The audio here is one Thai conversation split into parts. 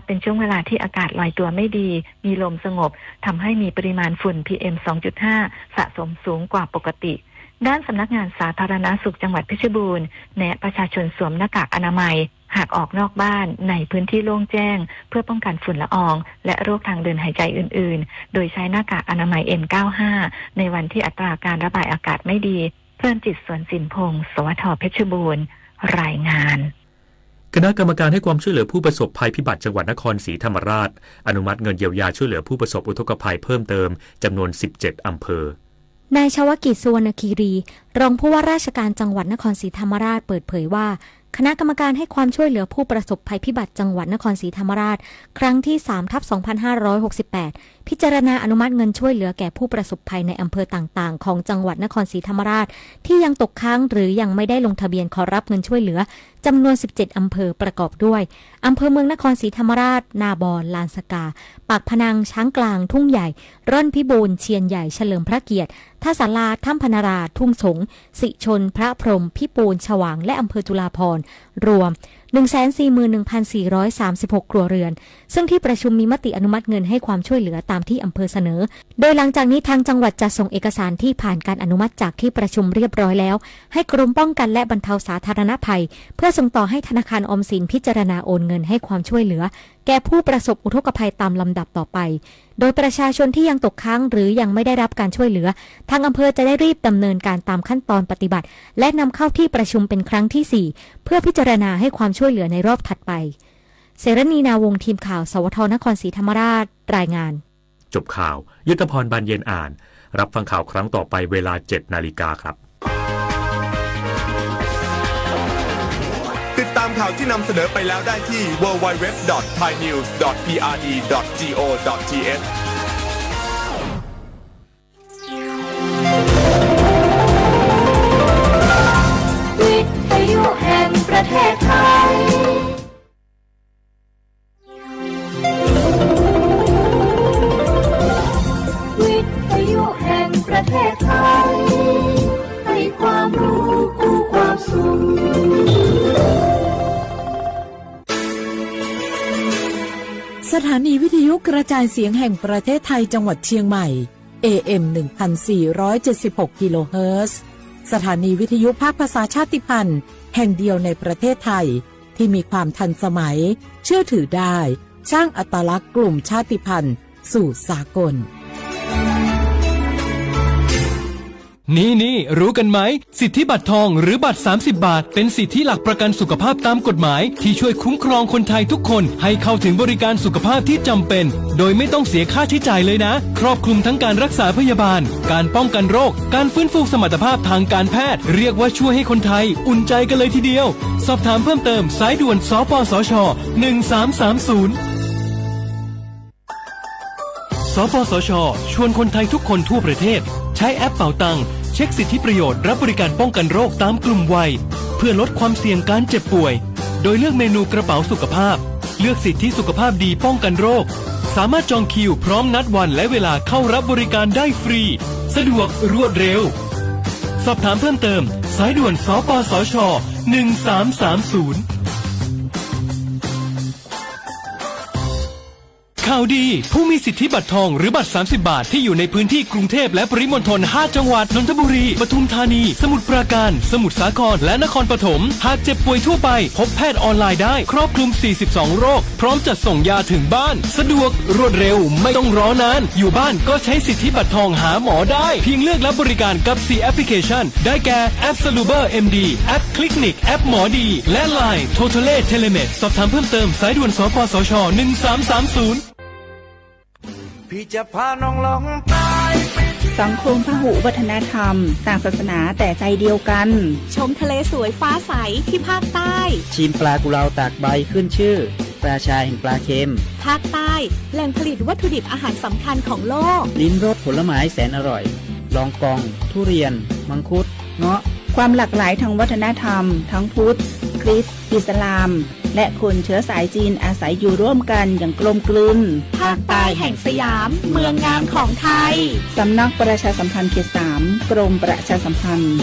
เป็นช่วงเวลาที่อากาศลอยตัวไม่ดีมีลมสงบทำให้มีปริมาณฝุ่น PM 2.5 สะสมสูงกว่าปกติด้านสำนักงานสาธารณสุขจังหวัดเพชรบูรณ์แนะประชาชนสวมหน้ากากอนามัยหากออกนอกบ้านในพื้นที่โล่งแจ้งเพื่อป้องกันฝุ่นละอองและโรคทางเดินหายใจอื่นๆโดยใช้หน้ากากอนามัย N95 ในวันที่อัตราการระบายอากาศไม่ดีเพิ่มจิตสวนสินพงศ์สวทเพชรบูรณ์รายงานคณะกรรมการให้ความช่วยเหลือผู้ประสบภัยพิบัติจังหวัดนครศรีธรรมราชอนุมัติเงินเยียวยาช่วยเหลือผู้ประสบอุทกภัยเพิ่มเติมจำนวน17อำเภอนายชวกิจสุวรรณคีรีรองผู้ว่าราชการจังหวัดนครศรีธรรมราชเปิดเผยว่าคณะกรรมการให้ความช่วยเหลือผู้ประสบภัยพิบัติจังหวัดนครศรีธรรมราชครั้งที่ 3/2568 พิจารณาอนุมัติเงินช่วยเหลือแก่ผู้ประสบภัยในอำเภอต่างๆของจังหวัดนครศรีธรรมราชที่ยังตกค้างหรือยังไม่ได้ลงทะเบียนขอรับเงินช่วยเหลือจำนวน17อำเภอประกอบด้วยอำเภอเมืองนครศรีธรรมราชนาบอนลานสกาปากพนังช้างกลางทุ่งใหญ่ร่อนพิบูลเชียนใหญ่เฉลิมพระเกียรติท่าสาราถ้ำพนาราทุ่งสงสิชนพระพรหมพิปูนฉวางและอำเภอจุฬาภรณ์รวม 141,436 ครัวเรือนซึ่งที่ประชุมมีมติอนุมัติเงินให้ความช่วยเหลือตามที่อำเภอเสนอโดยหลังจากนี้ทางจังหวัดจะส่งเอกสารที่ผ่านการอนุมัติจากที่ประชุมเรียบร้อยแล้วให้กรมป้องกันและบรรเทาสาธารณภัยเพื่อส่งต่อให้ธนาคารออมสินพิจารณาโอนเงินให้ความช่วยเหลือแก่ผู้ประสบอุทกภัยตามลำดับต่อไปโดยประชาชนที่ยังตกค้างหรือยังไม่ได้รับการช่วยเหลือทางอำเภอจะได้รีบดำเนินการตามขั้นตอนปฏิบัติและนำเข้าที่ประชุมเป็นครั้งที่4เพื่อพิจารณาให้ความช่วยเหลือในรอบถัดไปเสรณีนาวงศ์ทีมข่าวสวทนครศรีธรรมราชรายงานจบข่าวยุทธพรบานเย็นอ่านรับฟังข่าวครั้งต่อไปเวลา 7 นาฬิกาครับติดตามข่าวที่นำเสนอไปแล้วได้ที่ www.thainews.prd.go.th วิทยุแห่งประเทศไทยวิทยุแห่งประเทศไทยให้ความรู้คู่ความสุขสถานีวิทยุกระจายเสียงแห่งประเทศไทยจังหวัดเชียงใหม่ AM 1476 กิโลเฮิรตซ์สถานีวิทยุภาคภาษาชาติพันธุ์แห่งเดียวในประเทศไทยที่มีความทันสมัยเชื่อถือได้สร้างอัตลักษณ์กลุ่มชาติพันธุ์สู่สากลนี่รู้กันไหมสิทธิบัตรทองหรือบัตร30 บาทเป็นสิทธิหลักประกันสุขภาพตามกฎหมายที่ช่วยคุ้มครองคนไทยทุกคนให้เข้าถึงบริการสุขภาพที่จำเป็นโดยไม่ต้องเสียค่าใช้จ่ายเลยนะครอบคลุมทั้งการรักษาพยาบาลการป้องกันโรคการฟื้นฟูสมรรถภาพทางการแพทย์เรียกว่าช่วยให้คนไทยอุ่นใจกันเลยทีเดียวสอบถามเพิ่มเติมสายด่วนสปสช1330สปสชชวนคนไทยทุกคนทั่วประเทศใช้แอปเป๋าตังเช็คสิทธิประโยชน์รับบริการป้องกันโรคตามกลุ่มวัยเพื่อลดความเสี่ยงการเจ็บป่วยโดยเลือกเมนูกระเป๋าสุขภาพเลือกสิทธิสุขภาพดีป้องกันโรคสามารถจองคิวพร้อมนัดวันและเวลาเข้ารับบริการได้ฟรีสะดวกรวดเร็วสอบถามเพิ่มเติมสายด่วนสปสช1330ข่าวดีผู้มีสิทธิบัตรทองหรือบัตร30 บาทที่อยู่ในพื้นที่กรุงเทพและปริมณฑล5 จังหวัดนนทบุรีปทุมธานีสมุทรปราการสมุทรสาครและนครปฐมหากเจ็บป่วยทั่วไปพบแพทย์ออนไลน์ได้ครอบคลุม42โรคพร้อมจัดส่งยาถึงบ้านสะดวกรวดเร็วไม่ต้องรอนานอยู่บ้านก็ใช้สิทธิบัตรทองหาหมอได้เพียงเลือกรับบริการกับ4แอปพลิเคชันได้แก่แอป Saluber MD แอป Clinic แอปหมอดีและ Line Totale Telemed สอบถามเพิ่มเติมสายด่วนสปสช1330พี่จะพาน้องลองตายสังคมพหุวัฒนธรรมต่างศาสนาแต่ใจเดียวกันชมทะเลสวยฟ้าใสที่ภาคใต้ชิมปลากุเลาตากใบขึ้นชื่อปลาชายแห่งปลาเค็มภาคใต้แหล่งผลิตวัตถุดิบอาหารสำคัญของโลกลิ้มรสผลไม้แสนอร่อยลองกองทุเรียนมังคุดเงาะความหลากหลายทางวัฒนธรรมทั้งพุทธคริสต์อิสลามและคนเชื้อสายจีนอาศัยอยู่ร่วมกันอย่างกลมกลืนภาคใต้แห่งสยามเมืองงามของไทยสำนักประชาสัมพันธ์เขต 3 กรมประชาสัมพันธ์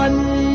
One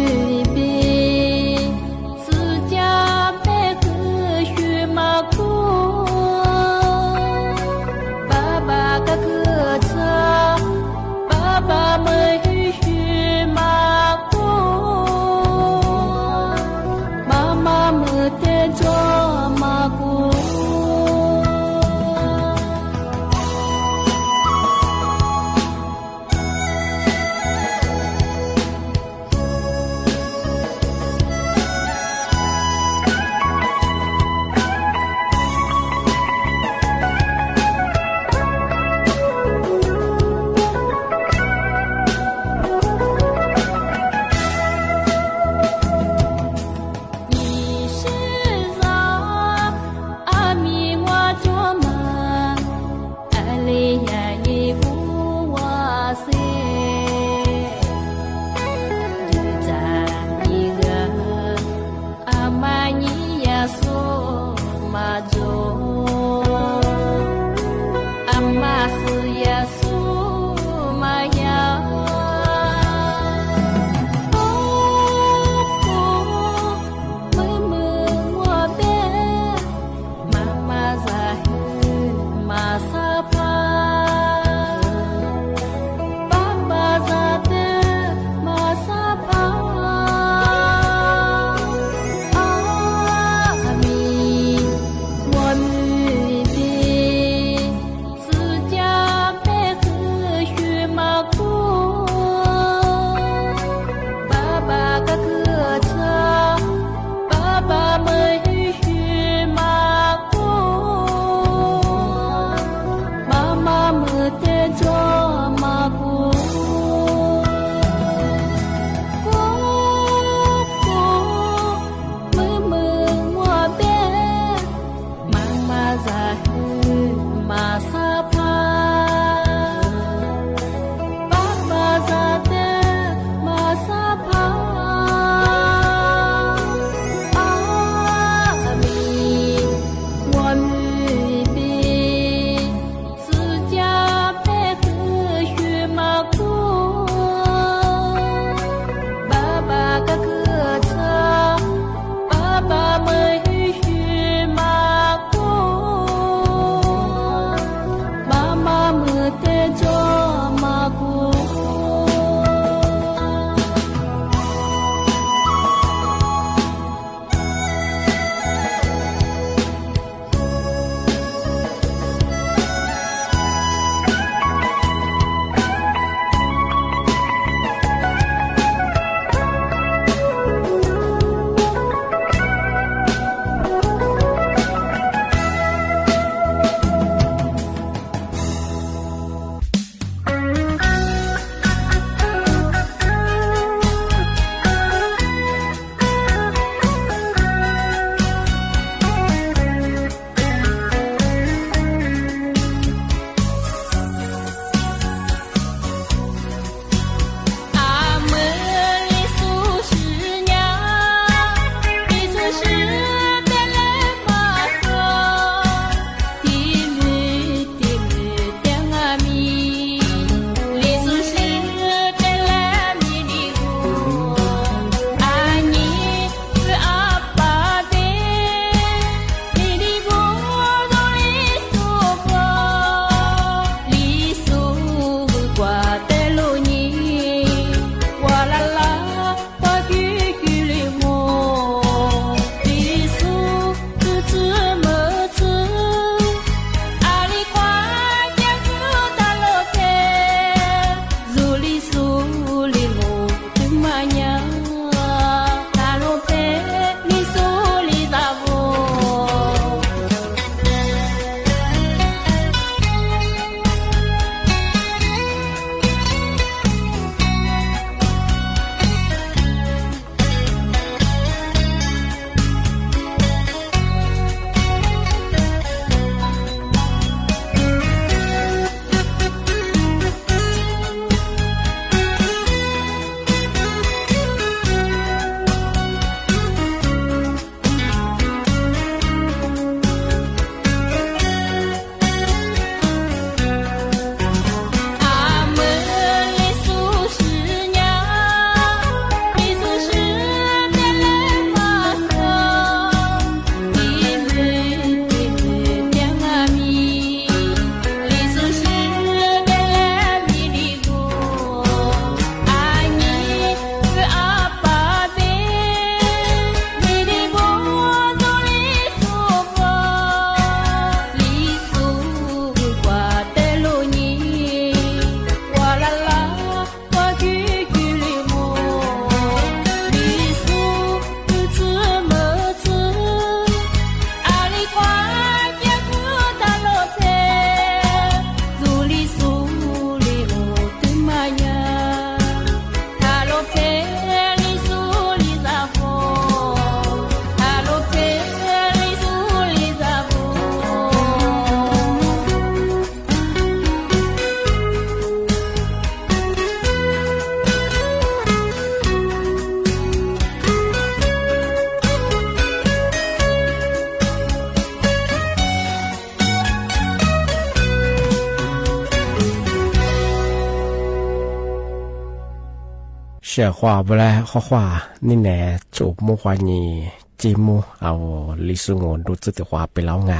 小话不来好话，你呢做么话你节目เอาลิสุงดูจุดที่ว่าไปแล้วไง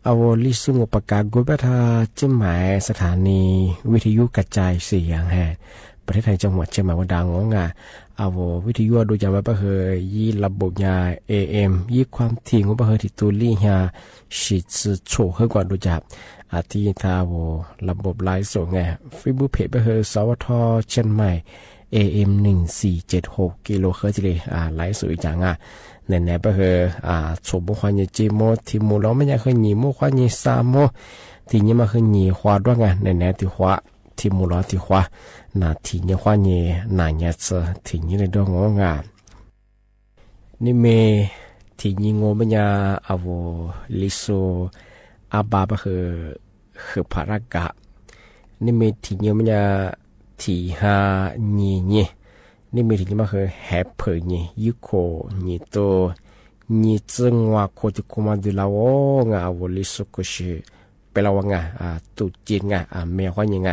เอาลิสุงประกาศกุบทาจะหมายสถานีวิทยุกระจายเสียงแห่ประเทศไทยจังหวัดเชียงใหม่ว่าดังงะเอาวิทยุดูจำไว้ปะเฮยยี่ระบบยา AM ยี่ความถี่ของปะเฮยที่ตัวลี่ยาสิจะโชว์ให้กว่าดูจับอาทิตย์ทาวระบบไลฟ์สดไงฟิบูเพจปะเฮยสวทเชียงใหม่ AM 1476กิโลเฮิรตซ์เลยไลฟ์สดจังแน่ๆปะเฮยชมบุคคลยี่จีโมที่มูเราไม่อยากให้หนีมุควันยี่สามโมที่นี่มาให้หนีหัวด้วยไงแน่ๆที่หัวที่มูเราที่หัวนาทีนี้ว่าเนี่ยนายเจอทีนี้เลยด้วยงงานี่เมทีนี้งงไม่ยาเอาลิโซอาบาบะคือภารกะนี่เมทีนี้ไม่ยาทีหานี่นี่เมทีนี้มาคือแฮปเปอร์นี่ยุโคนี่โตนี่จึงว่าโคจิคุมาดูลาวงาเอาลิโซก็คือเปล่าวงาตุจีนงาเมียว่ายังไง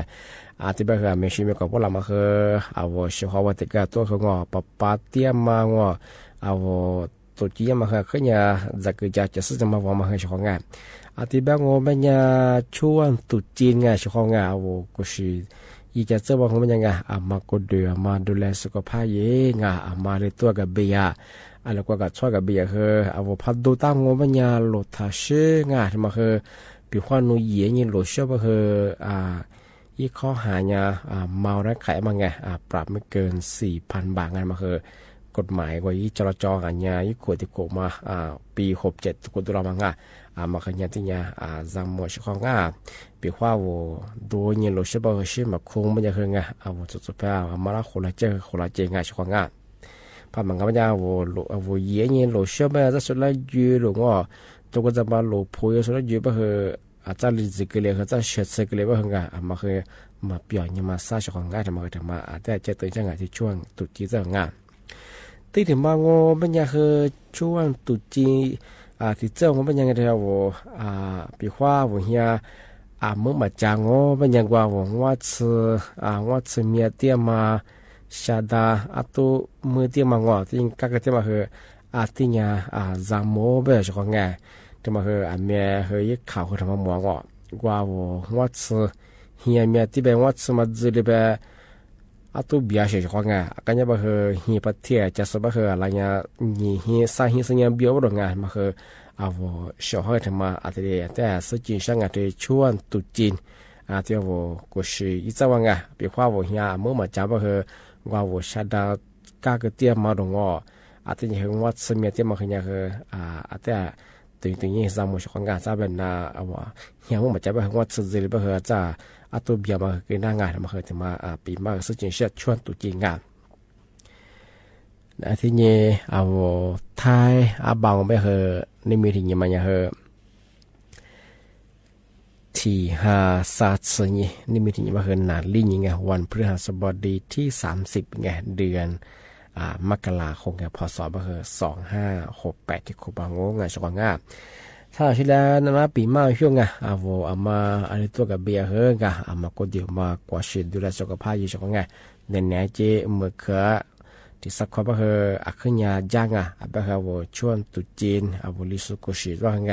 ที่บ้านไม่ใช่ไม่ก็พวกเรามาคือเอาช่วยว่าติดกับตัวเขางอปะปาเตียมางอเอาตัวจีนมาคือขึ้นยาจากกิจจะซื้อจะมาว่ามาคือช่วยงานที่บ้านงอเป็นยาช่วงตุจีนไงช่วยงานเอาก็คืออีกจะเจอว่าเขาเป็นยังไงมาก็เดือมาดูแลสุขภาพเองมาเลยตัวกับเบียอะไรก็กับช่วยกับเบียคือเอาพัดดูตั้งงอเป็นยาโลทาเชงานที่มาคือปีขวานุเยี่ยนี่โลเชื่อว่าคืออีข้อหาเนี่ยเมาและขายมาไงปรับไม่เกิน 4,000 บาทไงมาคือกฎหมายว่าอีจราจรอันเนี่ยอีขวดที่โกมาปี67กุตุลามังมาคืนเนี่ยที่เนี่ยจำหมดช่องปีขวาว่าดูเนี่ยเราเชื่อว่าชื่อมาคงไม่จะคือไงสุดๆไปมาละคนละเจอคนละเจงไงช่องพอมันก็ไม่จะว่าเยี่ยเนี่ยเราเชื่อว่าจะสุดละยืดหรือว่าตัวก็จะมาเราพูดสุดละยืดก็คืออาจารย์ลิซิกเลยเขาจะเชื่อสิกเลยว่าไงมาคือมาเปลี่ยนยังมาซาชของงานทำมาทำมาแต่จะตื่นจังไงที่ช่วงตุจีจะงานที่ถึงมาโง่เป็นยังคือช่วงตุจีที่เจ้ามันเป็นยังไงที่ว่าปีขวาว่าเฮียเมื่อมาจางโง่เป็นยังว่าซื้อเมียเตี้ยมาชาดาตัวมือเตี้ยมาโง่ที่กักเตี้ยมาคือที่เนี่ยจามโม่เป็นชของงานที่มาคือเมียคือยิ่งข่าวคือทำมาหมัวก่อนว่าซื้อเฮียเมียที่เป็นว่าซื้อมาซื้อเลยเป็นตัวเบียร์เฉยๆไงกันยังมาคือเฮียประเทศจะสบายคืออะไรเงี้ยนี่เฮียสายเฮียสัญญาเบียร์ว่าไงมาคือชาวเขาทำมาอะไรแต่สิ่งจริงช่างที่ชวนตุจีนที่ก็คืออีเจ้าว่าไงปีขวาเฮียเมื่อมาจับมาคือชาดากากเตี้ยมาตรงที่เห็นว่าซื้อเมียเตี้ยมาคือเนี่ยคือแต่ตัวนี้สามโมงของงานจะเป็นเฮียมันจะเป็นว่าสื่อหรือเป็นจะตัวเบียมาคือหน้างานมาคือจะมาปีมาซึ่งจริงๆชวนตัวจริงงานที่นี่ไทยบางไม่คือนี่มีที่นี่มันยังคือที่5 สัตย์นี่มีที่นี่มาคือนาลีนี่ไงวันพฤหัสบดีที่30ไงเดือนมกราคมพศก็คือ2568ที่คุบางงชกงาถ้าชิแล้วนะปีมาช่วงมาอะไรตัวกับเบียเฮงมาก็เดี๋ยวมากว่าชิดดูแลสุขภาพอยู่ชกงาเน้นเจเมื่อคือที่สักข้อก็คือขึ้นยาจังแบบช่วงตุจีนลิสุกุชิว่าไง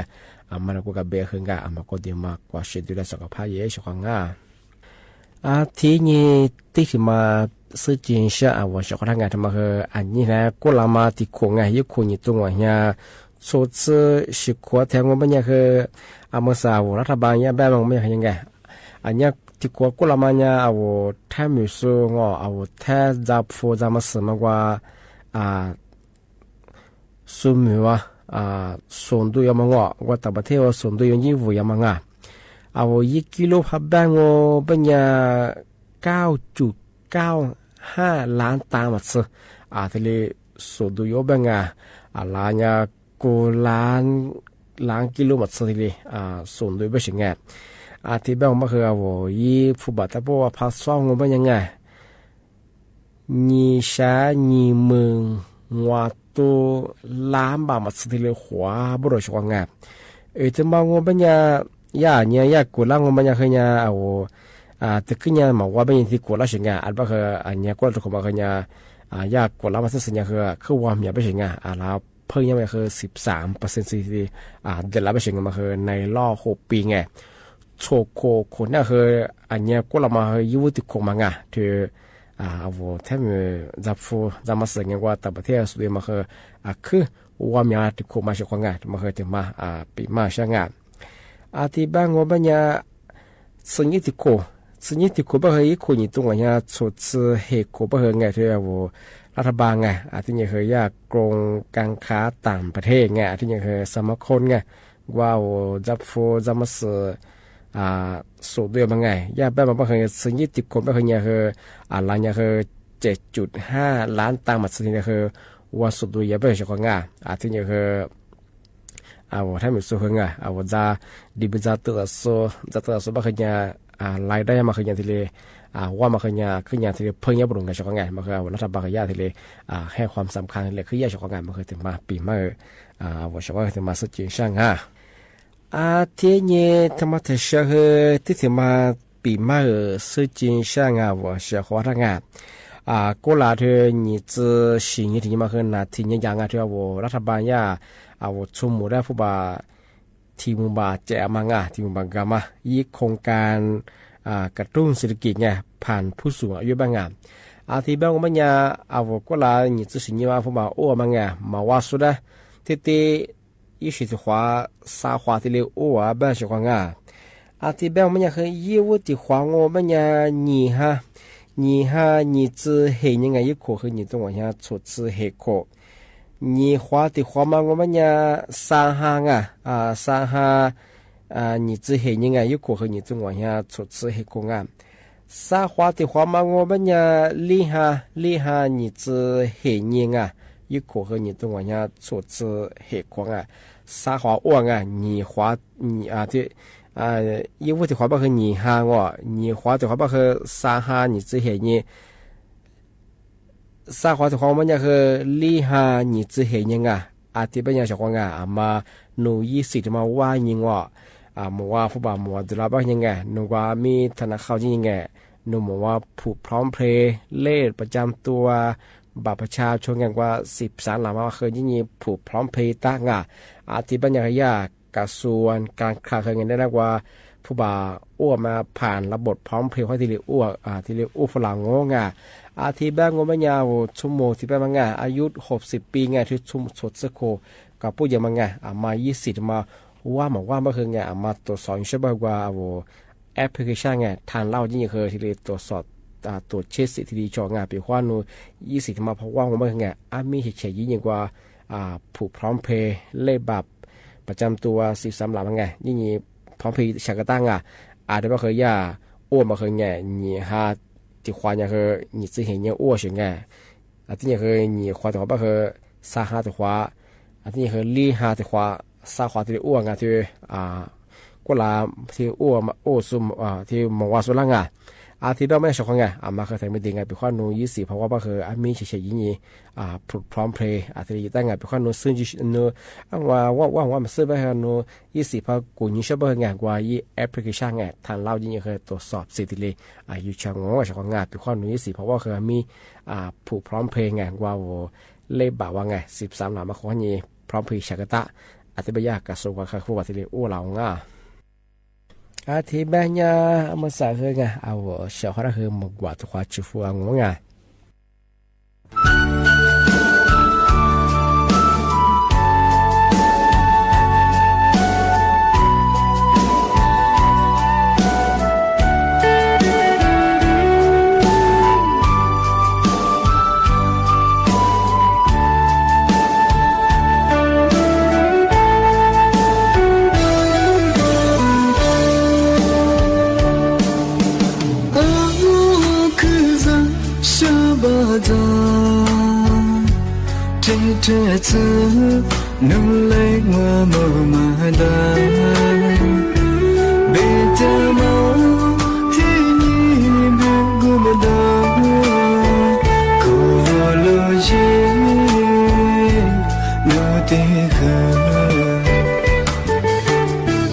มันก็กับเบียเฮงมาก็เดี๋ยวมากว่าชิดดูแลสุขภาพอยู่ชกงาที่นี่ที่มาสื่อจริงใช่ว่าชาวทางการทำมาคืออันนี้นะกุลามาที่คงไงยุคนี้ตรงว่าเนี่ยส่วนสิขวดแทงว่าเป็นยังคือเมื่อสาวรัฐบาลเนี่ยแบบมันไม่ยังไงอันนี้ที่ขวดกุลามาเนี่ยแทบไม่สู้งอแทบจะพูดจะมาสมกว่าสุ่มว่าส่วนตัวยมังว่าแต่ประเทศว่าส่วนตัวยังยิ่งวุ่นยามัง1 กิโลพับแบงเป็นยา9.95 ล้านตังค์มาซื้อที่เลยสุดยอดแบงล้านยากูล้านกิโลมาซื้อที่เลยส่วนด้วยไม่ใช่ไงที่แบงมาคือผู้บาดเจ็บว่าพักซ้อมเป็นยังไงนี่ใช้นี่มึงว่าตัวล้านบาทมาซื้อที่เลยหัวบุรุษชวงไงที่บางงเป็นยากูล้างงเป็นยังไงเนี่ยแต่ขึ้นเนี่ยมาว่าเป็นที่กูละสิงห์อันว่าคืออันนี้ก็ถูกมาคือเนี่ย ยากกว่าเรามาสัญญาคือวอมอย่าไปเฉยแล้วเพิ่งยังไงคือ13%สิเดือนละไปเฉยมาคือในรอบ6 ปีไงโชโคคนน่ะคืออันเนี้ยก็เรามาอยู่ที่คงมาถือ我他们咱们是人家大白天所以嘛คือคือว่ามีอะไรที่คงมาเชื่อว่ามาคือจะมาปีมาเชื่อที่บ้าน我们呀生意ที่บางทีคนอยู่ตรงนี้ชุดเหตุบางทีที่ว่ารัฐบาลที่นี่คือยากกรงการค้าต่างประเทศที่นี่คือสมาคมว่าจะมาสูตรเดียวบางไงยาแบบบางทีสิ่งที่ติดคนบางทีคือล้านคือ 7.5 ล้านตังค์มาสิ่งนี้คือว่าสูตรดูยาแบบเฉพาะที่นี่คือถ้ามีสูตรว่าจะดีบุญจะตัวบางทีรายได้มาคืออย่างที่เลยว่ามาคืออย่างที่เพิ่งยับลงในเฉพาะมาคือรัฐบาลก็ยาที่เลยให้ความสำคัญเลยคือยาเฉพาะมาคือถึงมาปีมาว่าเฉพาะถึงมาสุดจริงช่างที่นี่ธรรมะเทศที่ถึงมาปีมาสุดจริงช่างว่าเฉพาะก็ลาเธอนี่จะสิ่งที่มาคือนาที่นี่ยังที่ว่ารัฐบาลชุมมุได้ผู้บ่าทีมุบาแจมังทีมุบากามายี่โครงการกระตุ้นเศรษฐกิจผ่านผู้สูงอายุบางที่บางวันก็ลานี่จะสิ่งนี้ว่าผู้บ่าโอ้บางมาว่าสุดนะที่ยี่สิบหัวสาหัวที่เลี้ยวโอ้บ้านเชียงของที่บางวันคือยี่วุฒิหัวงบางนี่จะเห็นยังไงยี่โคคือนี่ตรงวันชุดจะเห็นโค你花的花嘛，我们呀三行三行你只黑人有可和你中往下出只黑公三花的花嘛，我们呀厉害你只黑人有可和你中往下出只黑公三花我你花你的因为的花不和你哈你花的花不和三行你只黑人。สาขาที่ของมันคือลีฮานี่จะเห็นยังที่เป็นอย่างเช่นว่ามาหนู20มาว่ายังมัวผู้บ่าวมัวดูแลบ้างยังหนูว่ามีธนาคารยังหนูมัวผูกพร้อมเพลย์เลขประจำตัวบัตรประชาชนกันว่า13หลังมาเคยยิ่งผูกพร้อมเพลย์ตั้งที่เป็นอย่างกระทรวงการคลังเคยเงินได้ว่าผู้บ่าวอ้วมาผ่านระบบพร้อมเพลย์ที่เรียกอ้วฝรั่งงที่บ้านงมันยาวชั่วโมงที่บ้านมังอายุ60 ปีที่ชุ่มสดสักโคกับผู้ยังมังมา20มาว่าเมื่อคืนมาตรวจสอบใช่ป่ะว่าแอปพลิเคชันทานเล่ายิ่งเคยที่เรียตรวจสอบตรวจเช็คสิทธิจองปีว่านู20มาเพราะว่าเมื่อคืนมีเหตุเฉยยิ่งกว่าผูกพร้อมเพย์เลขบัตรประจำตัว13หลังยิ่งพร้อมเพย์ฉากตั้งอาจจะไม่เคยอ้วนมาเคยนี่ฮะที่ควายคือ你之前也我是ที่นี่คือ你花的话不คือ沙哈的话ที่นี่คือลี哈的话沙花的อ้วนที่ก็ลาที่อ้วนซุ่มที่มองว่าสุรังที่เราไม่ชอบมาเคยทำไม่ดีไปข้อนู20เพราะว่าก็คือมีเฉยๆยิ่งพร้อมเพลย์ที่ตั้งไปข้อนูซึ่งนูว่ามันซื้อไปข้อนู20เพราะกูยิ่งชอบกว่าแอปพลิเคชันทางเรายิ่งเคยตรวจสอบสิทธิเลยอยู่ช่างว่าช่างไปข้อนู20เพราะว่าคือมีผูกพร้อมเพลย์ว่าเล่บ่าวว่า13หลังมาข้อนี้พร้อมเพลย์ฉากตะที่ไม่ยากกับส่วนว่าคือว่าที่เลยเราที่บ้านมาสร้างเรื่อง小孩的和木瓜的话支付我这次努力我没买单，别的梦给你别顾不到，可路线路的河，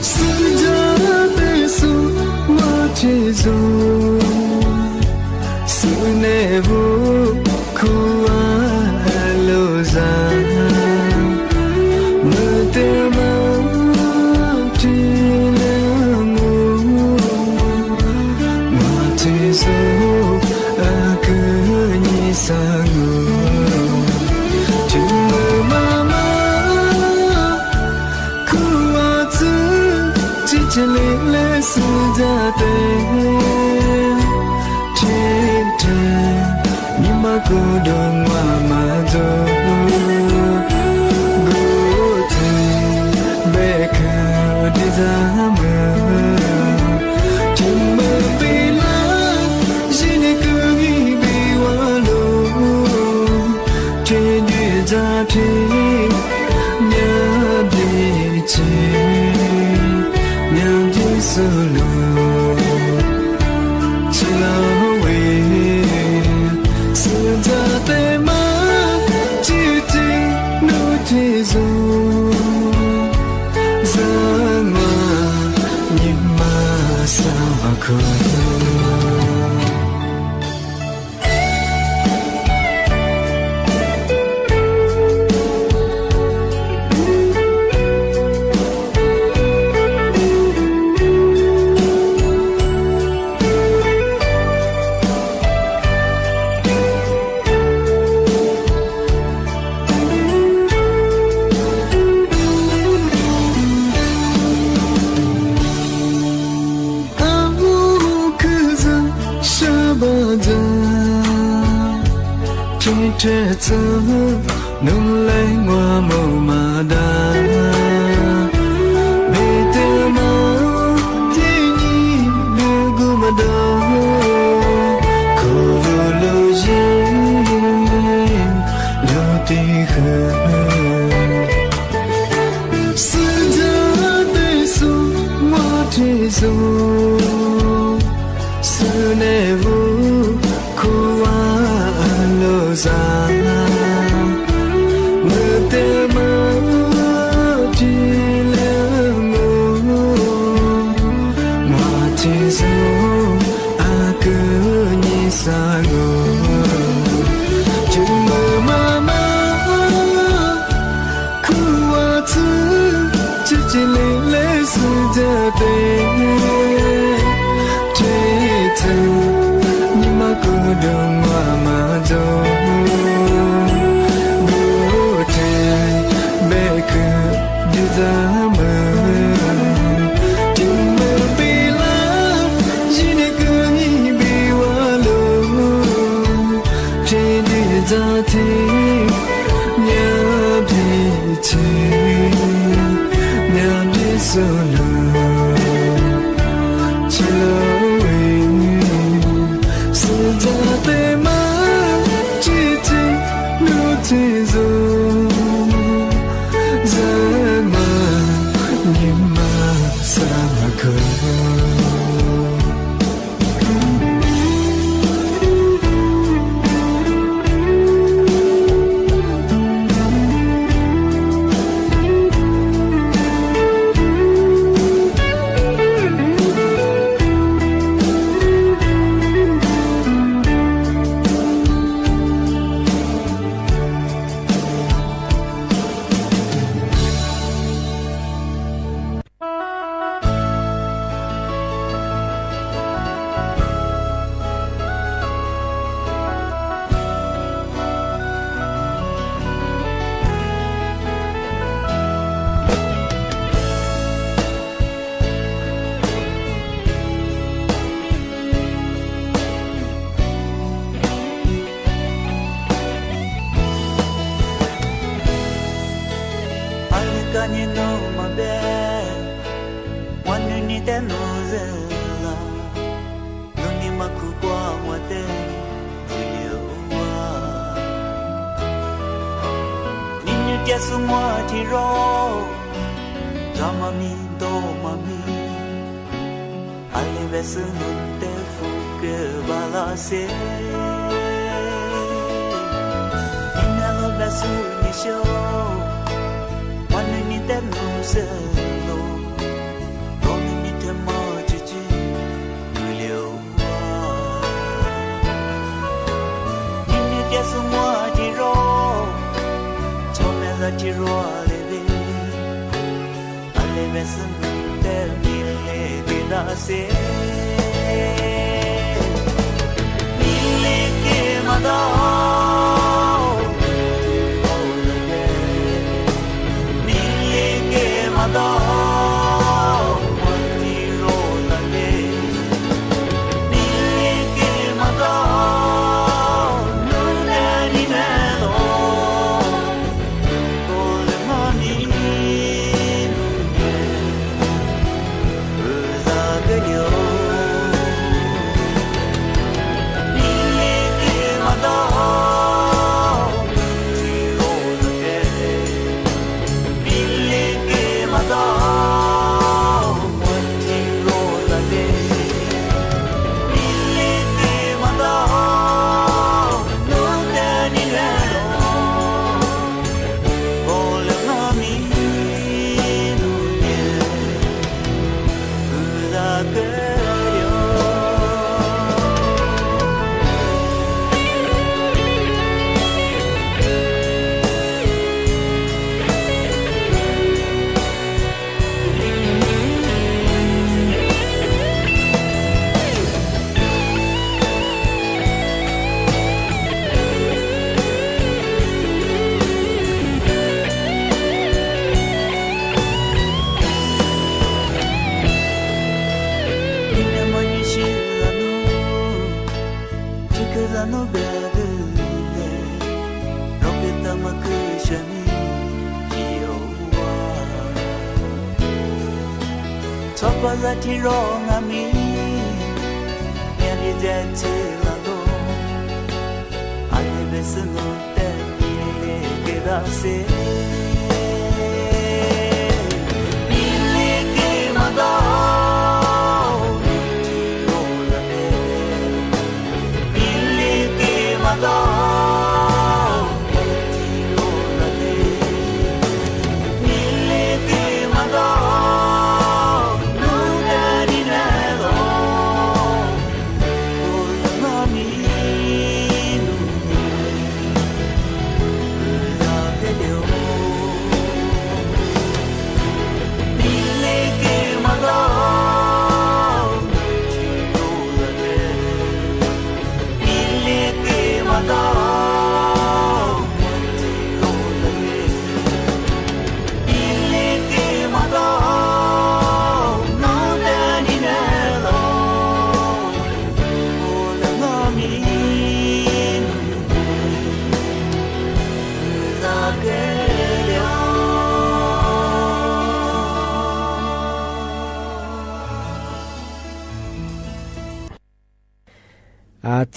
是这辈子我接受，是内部苦。sujate chete nima ko dongwa majo gote beka dizama chimma bila jine kugi biwalo chenye jate nya biche solo chilawe sujate ma chiti no tizo zama nima savako trẻ thơ nung lấy hoa màu mà đa về từ máu thế nhỉ đưa gu mà đâu khổ lâu gì lâu tì khờ sự giá tê xuống hoa thế rồi sự nề vô khô lo ra mơ tê mơ chỉ lẽ mơ mà chỉ dấu cứ như xa ngờ chừng mơ mà cứ qua thứ chỉ lẽ sự ra tê chế thân nhưng mà cứ đường mà rồi gote beka dizama chimma bila jine kuni biwalo chedi jati nyabdi solo chilawe sujate ma tizo zama nima samako Madonna pa za ti ro nga mi ya ni je che la lo ai be se no te ni ke da se ni le ke ma da no la le ni le ke ma da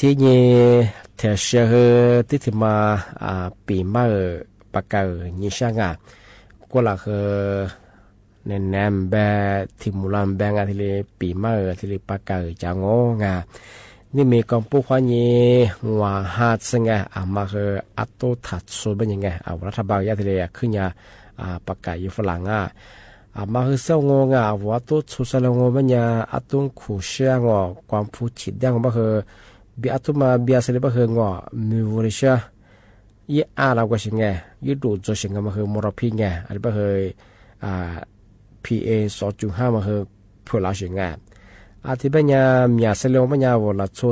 ทีนี้เธอเชื่อที่ที่มาปีมาปากกาญี่ช่างก็ละคือเน้นแนมแบบที่มูลแบงที่เลยปีมาที่เลยปากกาจางงนี่มีกองผู้ควานี้ว่าหาดงมาคืออัตโตถัดสูเป็นยังไงรัฐบาลยาที่เลยขึ้นยาปากกาอยู่ฝรั่งมาคือเศร้างว่าตัวสุสานงมันยาอัตุงขู่เชื่องความผู้ฉิดยังมาคือเบียตุมาเบียสเลบคือมีวริชายี่เราก็สิงยี่ดูจสิงมาคือมรพิงอะไรบ้างคือPA 2.5มาคือผู้ลาสิงที่เป็นยามีสเลวมันยาว่าละชัว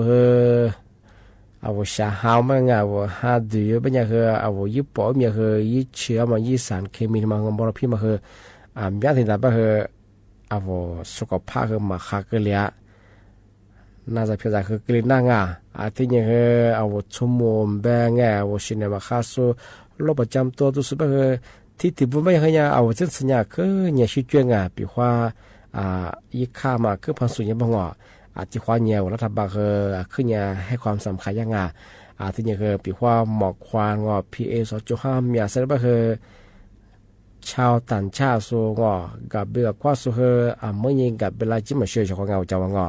ว่าชาฮาวมันว่าหาดูเป็นยาคือว่ายี่ปอมีคือยี่เชื้อมายี่สารเคมีมาคือมรพิมาคือมีอะไรบ้างคือว่าสุขภาพคือมาคักเลียน่าจะเพียงแต่คือกลิ่นน่าที่ยังเอาชั่วโมงแบงว่าชินมาคาสูโรคประจำตัวตัวสุดคือที่ติดบุญไม่ยังเอาเส้นสัญญาคือเนี่ยชิจวงปีว่ายี่ข้ามาคือพันสุญญบังที่ว่าเนี่ยรัฐบาลคือขึ้นเนี่ยให้ความสำคัญยังที่ยังคือปีว่าหมอกควานPA 2.5มีอะไรบ้างคือชาวต่างชาติสูกับเบื่อกว่าสูเมื่อยังกับเวลาจิ้มมาเชื่อของเราจะว่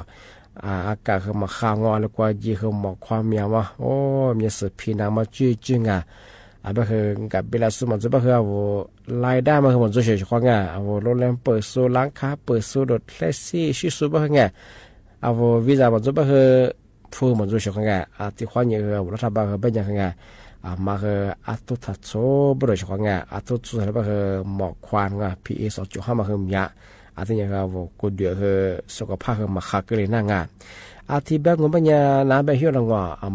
อากาศคือมาข้าวแล้วก็ยี่คือหมอกความเมียวโอ้มีสืบพีนามาจื้อแบบคือกับเวลาสมัยจะแบบคือรายได้มาคือมันจะเฉยๆของโรงแรมเปิดสูร้านค้าเปิดสูรถแท็กซี่ชื่อสูแบบคือวีซ่ามันจะแบบคือผู้มันจะเฉยๆของที่ความเนี่ยคือรัฐบาลคือเป็นอย่างไงมาคืออัตุทัศโซบริสุทธิ์ของอัตุสุดท้ายแบบคือหมอกควานPA 2.5มาคือมีที่ยังว่ากูเดือดคือสุขภาพคือมาคักเลยน่างที่แบบงูปัญญาน้ำแบบเหี้ยง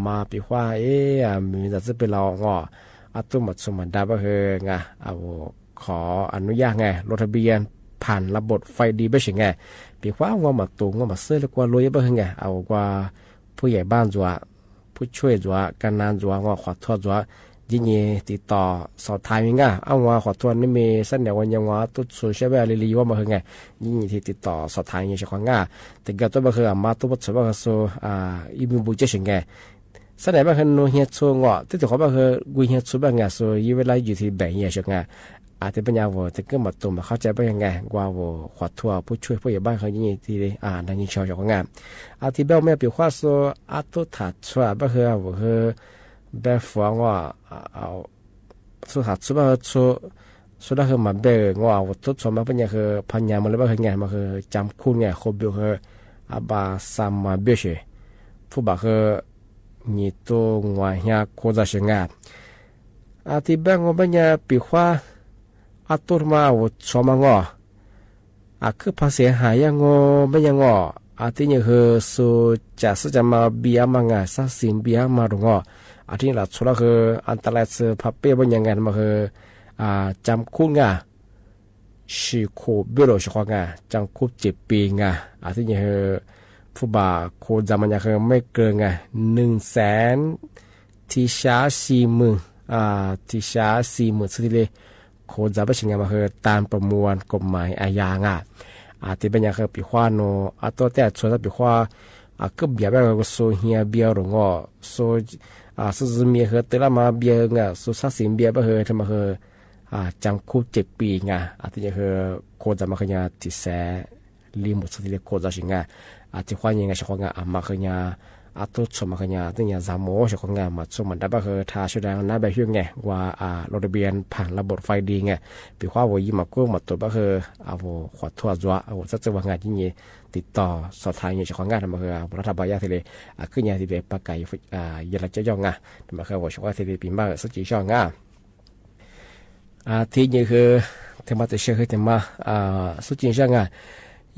มาปีว่ามีแต่จะเป็นเราตัวหมดสมบัติแบบคือขออนุญาตรถทะเบียนผ่านระบบไฟดีไปใช่ปีว่ามาตุงมาเสื้อแล้วก็รวยแบบกว่าผู้ใหญ่บ้านจัวผู้ช่วยจัวการงานจัวขอโทษจัวยิ่งติดต่อสอบถามยังว่าขอโทษนี่มีเส้นเดียวกันยังว่าตุ๊ดโซเชียลแบบลีว่ามาคือยิ่งที่ติดต่อสอบถามยังใช่ของแต่ก็ตัวแบบคือมาตัวแบบสแบบคืออีมีบุญเจริญเส้นไหนแบบคือโนเฮียชัวที่ตัวเขาแบบคือกุยเฮียชัวแบบยี่เวลาอยู่ที่แบ่งเฮียชัวที่ปัญญาว่าแต่ก็มาตัวมาเข้าใจไปยังว่าขอโทษผู้ช่วยผู้ใหญ่บ้านเขายิ่งที่นั่งยิ่งชาวของที่แบบไม่เปลี่ยนว่าตัวถัดชัวแบบคือแบบฟังสุดท้ายสุดท้ายคือมาเบิกทุกสมัยเป็นอย่างคือพันยามันเลยว่าคือมาคือจำคู่เขาเบิกคือบาสามมาเบิกผู้บ่าวคือนี่ตัวงัวเฮียโคจะเสียที่แบงก์เป็นอย่างปีว่าตัวมาสมังคือภาษีหายยังเป็นอย่างที่นี่คือสุจะมาเบียมังสักสิบเบียมาตรงที่เราสุดก็คืออันตรายสืบพับเป้เป็นยังไงมาคือจำคุกชีโคเบโรชกจำคุก7 ปีที่นี่คือผู้บ่าวโคจำมันยังคือไม่เกิน100,000ที่ชา40,000ที่ชา40,000สุดเลยโคจำไปชิงมาคือตามประมวลกฎหมายอาญา ที่เป็นอย่างคือปีขวานโนตัวแต่ชวนปีขวาก็เบียแบบก็โซเฮียเบียหรืองอโซสุมีเหอแต่ละมาเบียงสุซาสินเบียบเหอทำมาเหอจังคู7 ปีงที่จะเหอโคจะมาขยาที่แสลีมุสที่เรียกโคจะสิงที่ขวานยังไงชความาขยาตัวชมขยาตัวอย่างจามโมชความาชมมันได้เหอทาชุดแดงน่าแบบยุ่งไงว่ารถเบียนผ่านระบบไฟดีไงปีขวาว่ายิ่งมากู้มาตัวเหอขวดทั่วจัวจะว่างานที่นี่ติดต่อสอบถามอย่างเฉพาะงานทำมาคือรัฐบาลยาทะเลขึ้นยาที่เป็นปากไก่ยาละเจ้าย่องงาทำมาคือว่าเฉพาะทะเลปีมากสักจีช่องงาที่นี่คือเทมาติเชื่อคือเทมาสุจิช่าง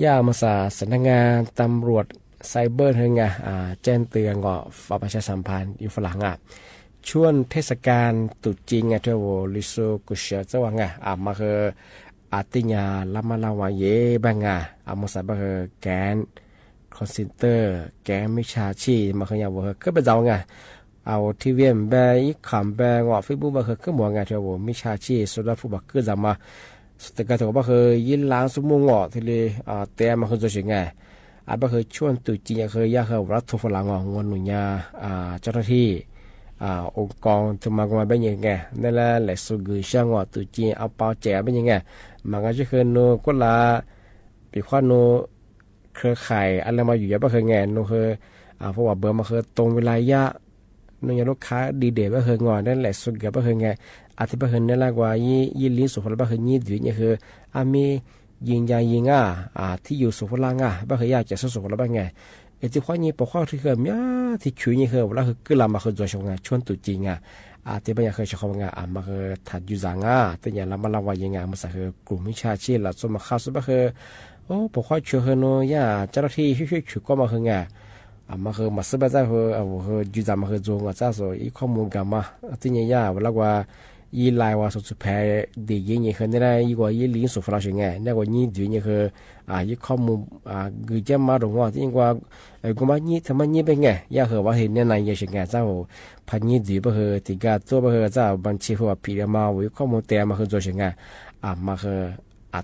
ยามาสำนักงานตำรวจไซเบอร์เฮงแจ้งเตือนก็ฝ่ายประชาสัมพันธ์อยู่ฝรั่งช่วงเทศกาลตรุษจีนเทวลิโซกุเชียเจ้าว่มาคือติญาลามาลาวาเยบังมุสาบะแกนคอนเซนเตอร์แกนมิชาชีมาขยาวก็เป็นเจ้าเอาทีวีมแบอีขำแบงอฟิบุบะก็มัวเทวมิชาชีสุดาฟุบก็จะมาสุดท้ายก็ยินล้างสมุงทีเลยแต่มาคือจะสิบะชวนตุจียารัฐฝรั่งงวนหนุญาเจ้าหน้าที่องค์กรทำมาก็มาเป็นยังไงนั่นแหละสุกุช่างตุจีเอาเปาแจเป็นยังไงมันก็จะคือโนก็ละปีขวานโนเครือข่ายอะไรมาอยู่เยอะบ้างเคยไงโนคือเพราะว่าเบอร์มาคือตรงเวลายะโนยลูกค้าดีเดบ้างเคยงอนนั่นแหละสุกเยอะบ้างเคยไงอาทิตย์บ้างเคยนั่นแหละว่ายี่ลิ้นสุภาพบ้างเคยยี่ดื้อเนี่ยคือมียิงยายิงที่อยู่สุภาพบ้างเคยอยากจะสู้สุภาพบ้างไงที่ข้อนี้ปกข้อที่คือมีที่ช่วยนี่คือเวลาคือก็ลำมาคือตัวชงชวนตุจีที่บางอย่างเคยชอบมาคือถัดอยู่จางแต่อย่างลำมาลาวายังมาสักคือกลุ่มวิชาชีพละสมมาเข้าสุดก็คือปกข้อช่วยโนยเจ้าหน้าที่ช่วยก็มาคือมาคือมาซื้อไปได้คืออยู่จางมาคือจงจ้าส่วนอีข้อมูลกันมาที่เนี่ยเวลาว่ายี่ลายว่าสุดแพ้ดียิ่งเนี่ยคือเนี่ยยี่กว่ายี่ลิ้นสุภาพชงเนี่ยกว่ายี่ดื้อเนี่ยคือยี่ข้อมูลกุญแจมาตรงว่าที่ยิ่งกว่ากูมายี่ทำไมยี่เป็นไงย่าเหรอว่าเห็นเนี่ยนายยังชงเจ้าพันยี่ดื้อไปเหรอที่การตัวไปเหรอเจ้าบัญชีหัวปีมาวิข้อมูลแต่มาคือตัวชงมาคือ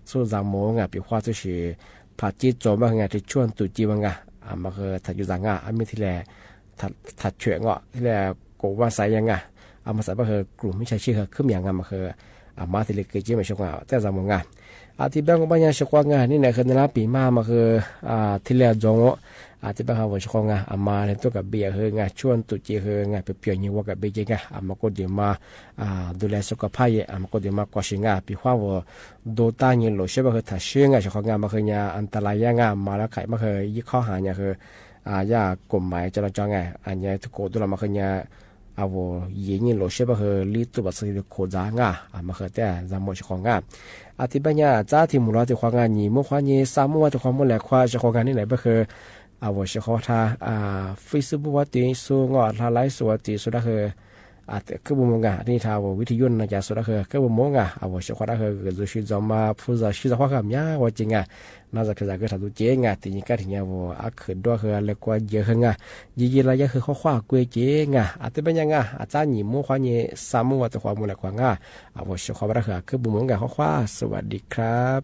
สู้จามโมปีขวาตัวชีพัดจีโจมาที่ชวนตุจีมามาคือถัดอยู่จางมีที่แหล่ถัดเฉื่อยที่แหล่กูว่าใส่ยังมาสับคือกลุ่มมิชาชีพขึ้นอย่างมาคือมาที่เล็กเกี่ยไม่ชงแต่จำมงที่บางคนยังชกงานนี่เนี่ยคือในปีมาคือที่เลี้ยจงที่บางคนชกมาในตัวกับเบียคืองานชวนตุจีคืองานเปลี่ยนยี่ว่ากับเบียมาก็เดี๋ยวมาดูแลสุขภาพมาก็เดี๋ยวมาก่อสิ่งปีว่าว่าดูตาเนี่ยหลุดใช่ไหมคือถ้าเชื่องานชกมาคือเนี่ยอันตรายมาแล้วไข่มาคือยี่ข้อหาเนี่ยคือยากฎหมายจราจรอันนี้ทุกคนตัวมาคือเนี่ยยิงหลุดใช่ไหมคือลิตุบัสดิ์โคจางมาคือแต่จำหมดชกที่บ้านจ้าที่มุราที่ควางานนี้มุขวานี้สามวันที่ความมุ่งแหลกควาจะควางานนี่ไหนบ้างคือเชื่อว่าถ้าFacebook ว่าตีสู้งอถ้าไลฟ์สดตีสุดก็คือคือบุมงที่ถ้าวิทยุนจะสุดก็คือบุมงเชื่อว่าถ้าคือจะชื่อจอมาพูดจะชื่อจะว่าคำนี้ว่าจริงน่าจะคือจะเกิดถ้าดูเจ๊งที่นี่ก็ถึงว่าขึ้นด้วยคือเล็กกว่าเยอะขึ้นยี่ระยะคือข้อความกุยเจ๊งที่เป็นยังอาจารย์หญิงมุขวานี้สามวันที่ความมุ่งแหลกควางเชื่อว่าถ้าคือบุมงข้อความสวัสดีครับ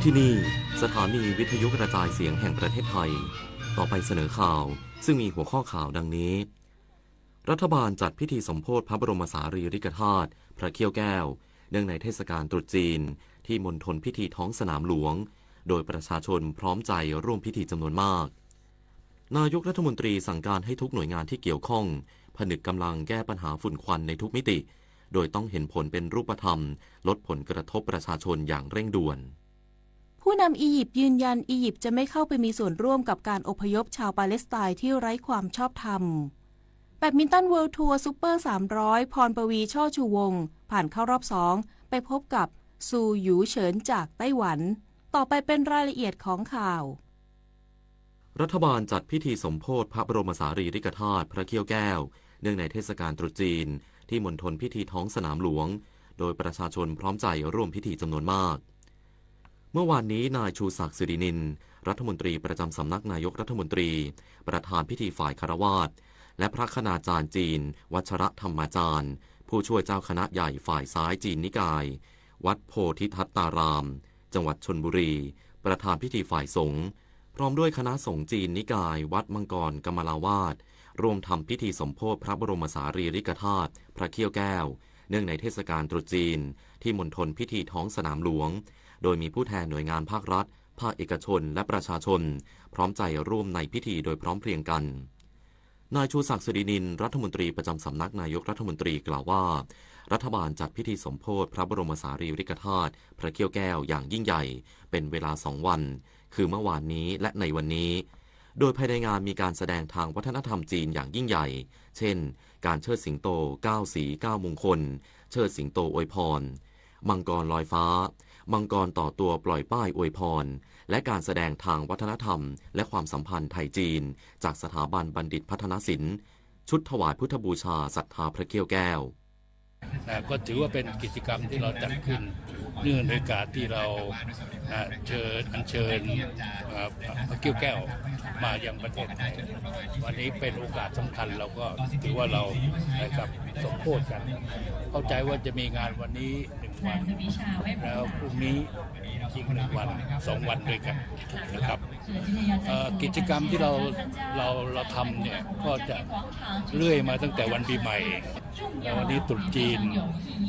ที่นี่สถานีวิทยุกระจายเสียงแห่งประเทศไทยต่อไปเสนอข่าวซึ่งมีหัวข้อข่าวดังนี้รัฐบาลจัดพิธีสมโภชพระบรมสารีริกธาตุพระเขี้ยวแก้วเนื่องในเทศกาลตรุษจีนที่มณฑลพิธีท้องสนามหลวงโดยประชาชนพร้อมใจร่วมพิธีจำนวนมากนายกรัฐมนตรีสั่งการให้ทุกหน่วยงานที่เกี่ยวข้องผนึกกำลังแก้ปัญหาฝุ่นควันในทุกมิติโดยต้องเห็นผลเป็นรูปธรรมลดผลกระทบประชาชนอย่างเร่งด่วนผู้นำอียิปต์ยืนยันอียิปต์จะไม่เข้าไปมีส่วนร่วมกับการอพยพชาวปาเลสไตน์ที่ไร้ความชอบธรรมแบดมินตันเวิลด์ทัวร์ซุปเปอร์300พรปวีช่อชูวงศ์ผ่านเข้ารอบ2ไปพบกับซูหยูเฉินจากไต้หวันต่อไปเป็นรายละเอียดของข่าว รัฐบาลจัดพิธีสมโภชพระบรมสารีริกธาตุพระเขี้ยวแก้วเนื่องในเทศกาลตรุษจีนที่มณฑลพิธีท้องสนามหลวงโดยประชาชนพร้อมใจร่วมพิธีจำนวนมากเมื่อวานนี้นายชูศักดิ์สิรินินรัฐมนตรีประจำสำนักนายกรัฐมนตรีประธานพิธีฝ่ายคฤหัสถ์และพระคณาจารย์จีนวัชรธรรมาจารย์ผู้ช่วยเจ้าคณะใหญ่ฝ่ายซ้ายจีนนิกายวัดโพธิทัตตารามจังหวัดชลบุรีประธานพิธีฝ่ายสงฆ์พร้อมด้วยคณะสงฆ์จีนนิกายวัดมังกรกมลาวาสร่วมทำพิธีสมโภชพระบรมสารีริกธาตุพระเขี้ยวแก้วเนื่องในเทศกาลตรุษจีนที่มณฑลพิธีท้องสนามหลวงโดยมีผู้แทนหน่วยงานภาครัฐภาคเอกชนและประชาชนพร้อมใจร่วมในพิธีโดยพร้อมเพรียงกันนายชูศักดิ์สิรินินรัฐมนตรีประจำสำนักนายกรัฐมนตรีกล่าวว่ารัฐบาลจัดพิธีสมโภชพระบรมสารีริกธาตุพระเขี้ยวแก้วอย่างยิ่งใหญ่เป็นเวลา2 วันคือเมื่อวานนี้และในวันนี้โดยภายในงานมีการแสดงทางวัฒนธรรมจีนอย่างยิ่งใหญ่เช่นการเชิดสิงโต9 สี9 มงคลเชิดสิงโตอวยพรมังกรลอยฟ้ามังกรต่อตัวปล่อยป้ายอวยพรและการแสดงทางวัฒนธรรมและความสัมพันธ์ไทยจีนจากสถาบันบัณฑิตพัฒนศิลป์ชุดถวายพุทธบูชาศรัทธาพระเขี้ยวแก้วก็ถือว่าเป็นกิจกรรมที่เราจัดขึ้นเนื่องในการที่เราอัญเชิญพระเขี้ยวแก้วมายังประเทศไทยวันนี้เป็นโอกาสสำคัญเราก็ถือว่าเรานะครับสมโภชกันเข้าใจว่าจะมีงานวันนี้1 วันแล้วพรุ่งนี้อีก1 วัน2 วันด้วยกันนะครับกิจกรรมที่เราทำเนี่ยก็จะเรื่อยมาตั้งแต่วันปีใหม่แล้ววันนี้ตรุษจีน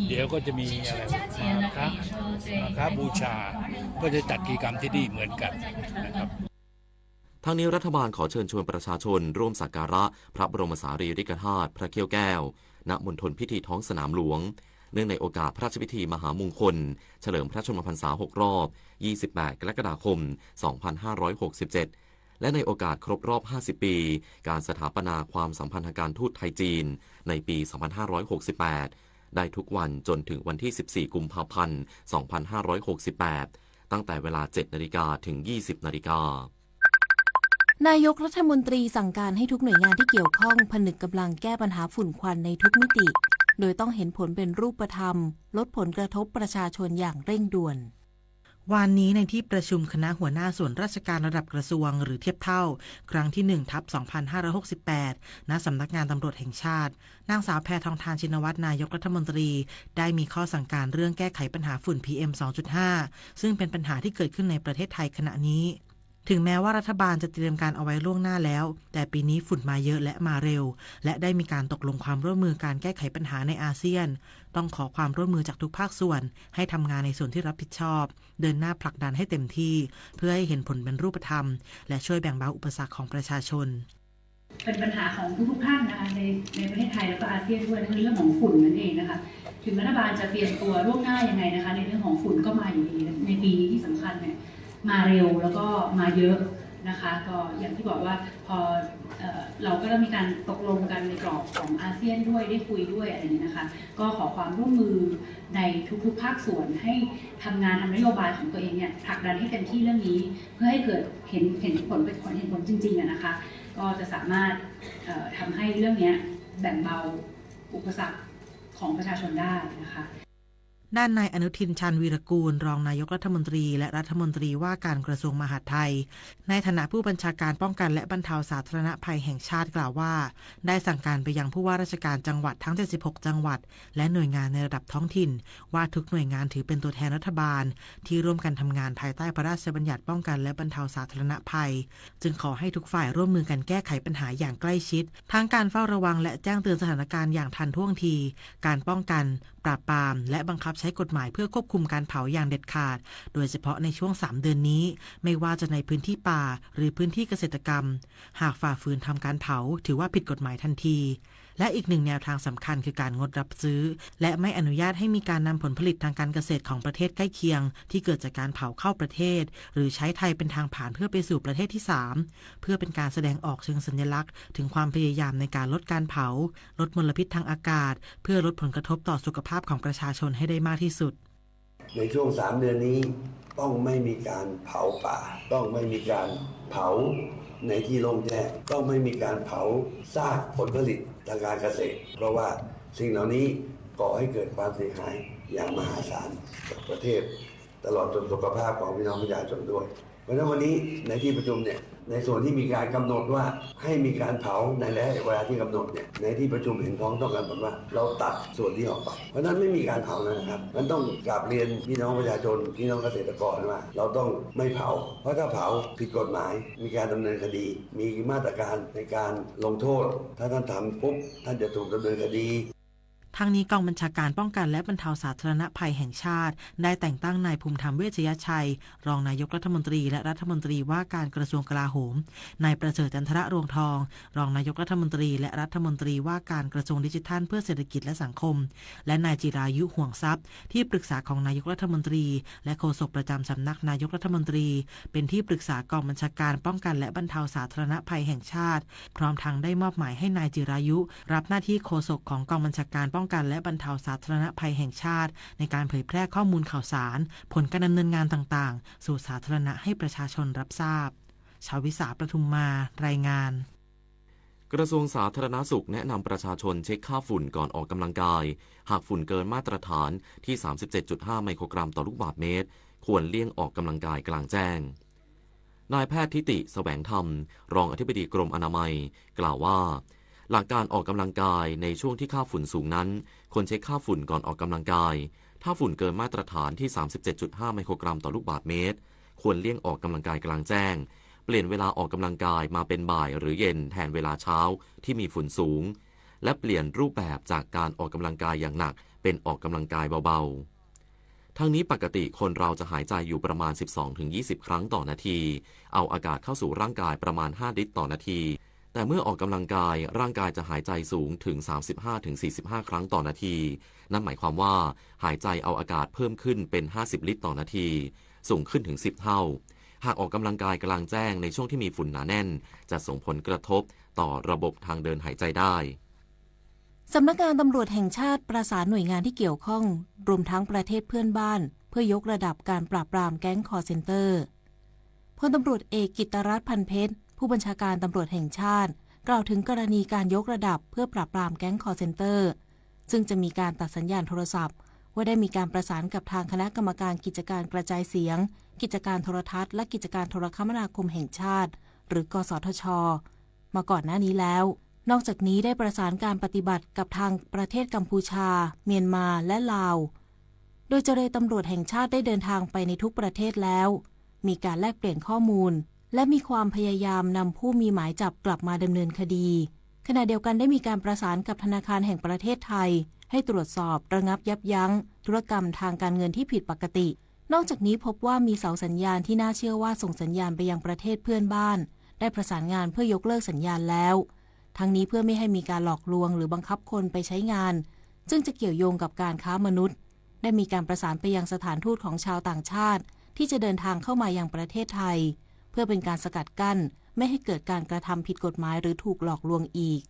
เดี๋ยวก็จะมีอะไรมาฆบูชาก็จะจัดกิจกรรมที่นี่เหมือนกันนะครับทางนี้รัฐบาลขอเชิญชวนประชาชนร่วมสักการะพระบรมสารีริกธาตุพระเขี้ยวแก้วณมณฑลพิธีท้องสนามหลวงเนื่องในโอกาสพระราชพิธีมหามงคลเฉลิมพระชนมพรรษา6 รอบ28 กรกฎาคม 2567และในโอกาสครบรอบ50 ปีการสถาปนาความสัมพันธการทูตไทยจีนในปี 2568ได้ทุกวันจนถึงวันที่ 14 กุมภาพันธ์ 2568ตั้งแต่เวลา 7 นาฬิกาถึง 20 นาฬิกานายกรัฐมนตรีสั่งการให้ทุกหน่วยงานที่เกี่ยวข้องผนึกกำลังแก้ปัญหาฝุ่นควันในทุกมิติโดยต้องเห็นผลเป็นรูปธรรมลดผลกระทบประชาชนอย่างเร่งด่วนวันนี้ในที่ประชุมคณะหัวหน้าส่วนราชการระดับกระทรวงหรือเทียบเท่าครั้งที่ 1/2568 ณ สำนักงานตำรวจแห่งชาตินางสาวแพทองธารชินวัตรนายกรัฐมนตรีได้มีข้อสั่งการเรื่องแก้ไขปัญหาฝุ่น PM 2.5 ซึ่งเป็นปัญหาที่เกิดขึ้นในประเทศไทยขณะนี้ถึงแม้ว่ารัฐบาลจะเตรียมการเอาไว้ล่วงหน้าแล้วแต่ปีนี้ฝุ่นมาเยอะและมาเร็วและได้มีการตกลงความร่วมมือการแก้ไขปัญหาในอาเซียนต้องขอความร่วมมือจากทุกภาคส่วนให้ทำงานในส่วนที่รับผิดชอบเดินหน้าผลักดันให้เต็มที่เพื่อให้เห็นผลเป็นรูปธรรมและช่วยแบ่งเบาอุปสรรคของประชาชนเป็นปัญหาของทุกท่านนะคะในประเทศไทยแล้วก็อาเซียนด้วยในเรื่องของฝุ่นนั่นเองนะคะถึงรัฐบาลจะเตรียมตัวล่วงหน้ายังไงนะคะในเรื่องของฝุ่นก็มาอยู่ดีในปีนี้ที่สำคัญเนี่ยมาเร็วแล้วก็มาเยอะนะคะก็อย่างที่บอกว่าพอเราก็ได้มีการตกลงกันในกรอบของอาเซียนด้วยได้คุยด้วยอะไรอย่างนี้นะคะก็ขอความร่วมมือในทุกๆภาคส่วนให้ทำงานทำนโยบายของตัวเองเนี่ยผลักดันให้เต็มที่เรื่องนี้เพื่อให้เกิดเห็นผลเป็นเห็นผลจริงๆนะคะก็จะสามารถทำให้เรื่องนี้แบ่งเบาอุปสรรคของประชาชนได้นะคะด้านนายอนุทินชาญวีรกูลรองนายกรัฐมนตรีและรัฐมนตรีว่าการกระทรวงมหาดไทยในฐานะผู้บัญชาการป้องกันและบรรเทาสาธารณภัยแห่งชาติกล่าวว่าได้สั่งการไปยังผู้ว่าราชการจังหวัดทั้ง76จังหวัดและหน่วยงานในระดับท้องถิ่นว่าทุกหน่วยงานถือเป็นตัวแทนรัฐบาลที่ร่วมกันทำงานภายใต้พระราชบัญญัติป้องกันและบรรเทาสาธารณภัยจึงขอให้ทุกฝ่ายร่วมมือกันแก้ไขปัญหาอย่างใกล้ชิดทั้งการเฝ้าระวังและแจ้งเตือนสถานการณ์อย่างทันท่วงทีการป้องกันปราบปรามและบังคับใช้กฎหมายเพื่อควบคุมการเผาอย่างเด็ดขาดโดยเฉพาะในช่วง3 เดือนนี้ไม่ว่าจะในพื้นที่ป่าหรือพื้นที่เกษตรกรรมหากฝ่าฝืนทำการเผาถือว่าผิดกฎหมายทันทีและอีกหนึ่งแนวทางสำคัญคือการงดรับซื้อและไม่อนุญาตให้มีการนำผลผลิตทางการเกษตรของประเทศใกล้เคียงที่เกิดจากการเผาเข้าประเทศหรือใช้ไทยเป็นทางผ่านเพื่อไปสู่ประเทศที่3เพื่อเป็นการแสดงออกเชิงสัญลักษณ์ถึงความพยายามในการลดการเผาลดมลพิษทางอากาศเพื่อลดผลกระทบต่อสุขภาพของประชาชนให้ได้มากที่สุดในช่วง3 เดือนนี้ต้องไม่มีการเผาป่าต้องไม่มีการเผา ในที่โล่งแจ้งต้องไม่มีการเผาซากผลผลิตทางการเกษตรเพราะว่าสิ่งเหล่านี้ก่อให้เกิดความเสียหายอย่างมหาศาลกับประเทศตลอดจนสุขภาพของพี่น้องประชาชนด้วยเพราะฉะนั้นวันนี้ในที่ประชุมเนี่ยในส่วนที่มีการกำหนดว่าให้มีการเผาในระยะเวลาที่กำหนดเนี่ยในที่ประชุมเห็นพ้องต้องกันผมว่าเราตัดส่วนที่ออกไปเพราะนั้นไม่มีการเผานะครับมันต้องกราบเรียนพี่น้องประชาชนพี่น้องเกษตรกรว่าเราต้องไม่เผาเพราะถ้าเผาผิดกฎหมายมีการดำเนินคดีมีมาตรการในการลงโทษถ้าท่านทำปุ๊บท่านจะถูกดำเนินคดีทางนี้กองบัญชาการป้องกันและบรรเทาสาธารณภัยแห่งชาติได้แต่งตั้งนายภูมิธรรมเวชยชัยรองนายกรัฐมนตรีและรัฐมนตรีว่าการกระทรวงกลาโหมนายประเสริฐจันทรรวงทองรองนายกรัฐมนตรีและรัฐมนตรีว่าการกระทรวงดิจิทัลเพื่อเศรษฐกิจและสังคมและนายจิรายุห่วงทรัพย์ที่ปรึกษาของนายกรัฐมนตรีและโฆษกประจำสำนักนายกรัฐมนตรีเป็นที่ปรึกษากองบัญชาการป้องกันและบรรเทาสาธารณภัยแห่งชาติพร้อมทั้งได้มอบหมายให้นายจิรายุรับหน้าที่โฆษกของกองบัญชาการป้องกันและบรรเทาสาธารณภัยแห่งชาติในการเผยแพร่ข้อมูลข่าวสารผลการดำเนินงานต่างๆสู่สาธารณะให้ประชาชนรับทราบชาวิสาประทุมมารายงานกระทรวงสาธารณสุขแนะนำประชาชนเช็คค่าฝุ่นก่อนออกกำลังกายหากฝุ่นเกินมาตรฐานที่ 37.5 ไมโครกรัมต่อลูกบาศก์เมตรควรเลี่ยงออกกำลังกายกลางแจ้งนายแพทย์ทิติแสวงธรรมรองอธิบดีกรมอนามัยกล่าวว่าหลักการออกกำลังกายในช่วงที่ค่าฝุ่นสูงนั้นควรเช็คค่าฝุ่นก่อนออกกำลังกายถ้าฝุ่นเกินมาตรฐานที่ 37.5 ไมโครกรัมต่อลูกบาศก์เมตรควรเลี่ยงออกกำลังกายกลางแจ้งเปลี่ยนเวลาออกกำลังกายมาเป็นบ่ายหรือเย็นแทนเวลาเช้าที่มีฝุ่นสูงและเปลี่ยนรูปแบบจากการออกกำลังกายอย่างหนักเป็นออกกำลังกายเบาๆทั้งนี้ปกติคนเราจะหายใจอยู่ประมาณ 12-20 ครั้งต่อนาทีเอาอากาศเข้าสู่ร่างกายประมาณ5 ลิตรต่อนาทีแต่เมื่อออกกำลังกายร่างกายจะหายใจสูงถึง 35-45 ครั้งต่อนาทีนั่นหมายความว่าหายใจเอาอากาศเพิ่มขึ้นเป็น50 ลิตรต่อนาทีสูงขึ้นถึง10 เท่าหากออกกำลังกายกลางแจ้งในช่วงที่มีฝุ่นหนาแน่นจะส่งผลกระทบต่อระบบทางเดินหายใจได้สำนักงานตำรวจแห่งชาติประสานหน่วยงานที่เกี่ยวข้องรวมทั้งประเทศเพื่อนบ้านเพื่อยกระดับการปราบปรามแก๊งคอลเซ็นเตอร์พลตำรวจเอกกิตติรัตน์พันเพชรผู้บัญชาการตำรวจแห่งชาติกล่าวถึงกรณีการยกระดับเพื่อปราบปรามแก๊งคอลเซ็นเตอร์ซึ่งจะมีการตัดสัญญาณโทรศัพท์ว่าได้มีการประสานกับทางคณะกรรมการกิจการกระจายเสียงกิจการโทรทัศน์และกิจการโทรคมนาคมแห่งชาติหรือกสทช.มาก่อนหน้านี้แล้วนอกจากนี้ได้ประสานการปฏิบัติกับทางประเทศกัมพูชาเมียนมาและลาวโดยเจรตำรวจแห่งชาติได้เดินทางไปในทุกประเทศแล้วมีการแลกเปลี่ยนข้อมูลและมีความพยายามนำผู้มีหมายจับกลับมาดำเนินคดีขณะเดียวกันได้มีการประสานกับธนาคารแห่งประเทศไทยให้ตรวจสอบระงับยับยั้งธุรกรรมทางการเงินที่ผิดปกตินอกจากนี้พบว่ามีเสาสัญญาณที่น่าเชื่อว่าส่งสัญญาณไปยังประเทศเพื่อนบ้านได้ประสานงานเพื่อยกเลิกสัญญาณแล้วทั้งนี้เพื่อไม่ให้มีการหลอกลวงหรือบังคับคนไปใช้งานซึ่งจะเกี่ยวโยงกับการค้ามนุษย์ได้มีการประสานไปยังสถานทูตของชาวต่างชาติที่จะเดินทางเข้ามายังประเทศไทยเพื่อเป็นการสกัดกั้นไม่ให้เกิดการกระทำผิดกฎหมายหรือถูกหลอกลวงอีก